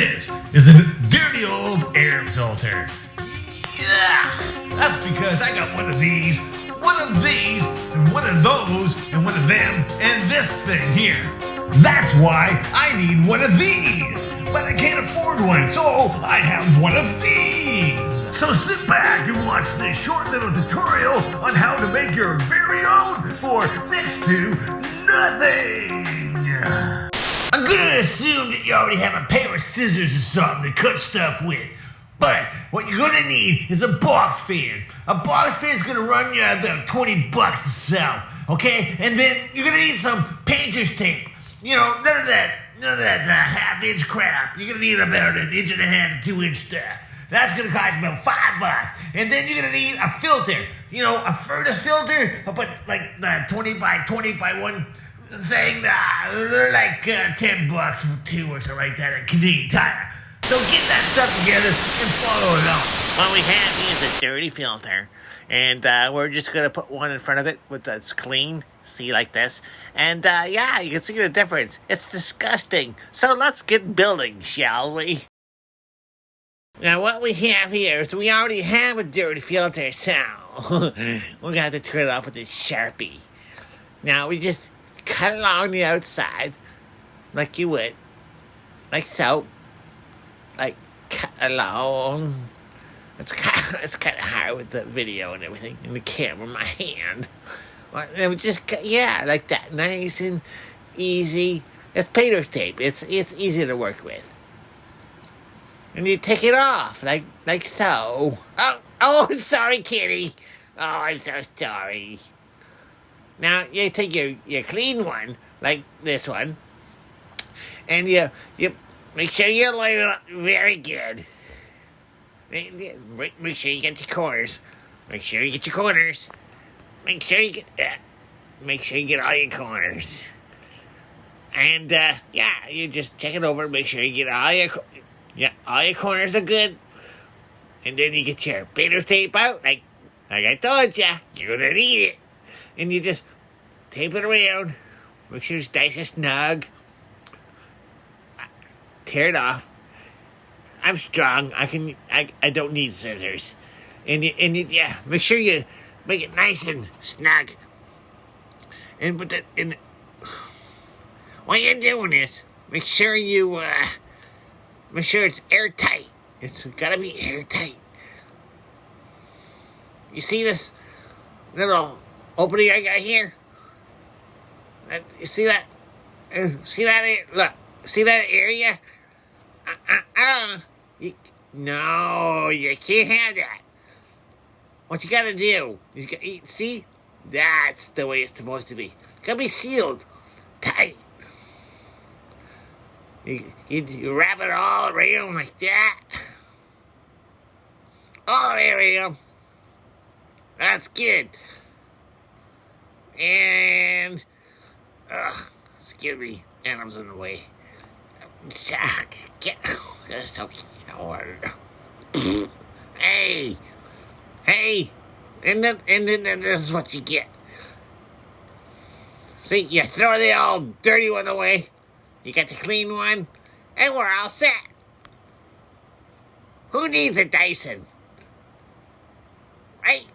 This is a dirty old air filter. Yeah, that's because I got one of these, and one of those, and one of them, and this thing here. That's why I need one of these, but I can't afford one, so I have one of these. So sit back and watch this short little tutorial on how to make your very own for next to nothing. I'm gonna assume that you already have a pair of scissors or something to cut stuff with. But what you're gonna need is a box fan. A box fan's gonna run you about 20 bucks or so, okay? And then you're gonna need some painter's tape. You know, none of that half-inch crap. You're gonna need about an 1.5 to 2-inch stuff. That's gonna cost about $5. And then you're gonna need a filter. You know, a furnace filter, but like the 20 by 20 by 1 thing. They're like 10 bucks for 2 or something like that at Canadian Tire. So get that stuff together and follow along. What we have here is a dirty filter. And we're just going to put one in front of it that's clean. See, like this. And yeah, you can see the difference. It's disgusting. So let's get building, shall we? Now what we have here is we already have a dirty filter, so we're going to have to turn it off with this Sharpie. Now we just cut along the outside like you would. Like so. Like, cut along. It's kind of hard with the video and everything, and the camera in my hand. But just, yeah, like that. Nice and easy. It's painter's tape. It's easy to work with. And you take it off, like so. Oh, sorry, kitty. Oh, I'm so sorry. Now, you take your clean one, like this one, and you make sure you line it up very good. Make sure you get your corners. Make sure you get your corners. Make sure you get all your corners. And yeah, you just check it over. Make sure you get all your corners are good. And then you get your painter's tape out, like I told you, you're gonna need it. And you just tape it around. Make sure it's nice and snug. Tear it off. I'm strong. I don't need scissors. And you yeah, make sure you make it nice and snug. And while you're doing this, make sure it's airtight. It's gotta be airtight. You see this little opening I got here? You see that? See that? Look. See that area? No, you can't have that. What you gotta do is you gotta eat. See? That's the way it's supposed to be. It's gotta be sealed tight. You wrap it all around like that. All the way around. That's good. And excuse me, animals in the way. That's so hard. Hey, and then this is what you get. See, you throw the old dirty one away. You got the clean one, and we're all set. Who needs a Dyson? Right?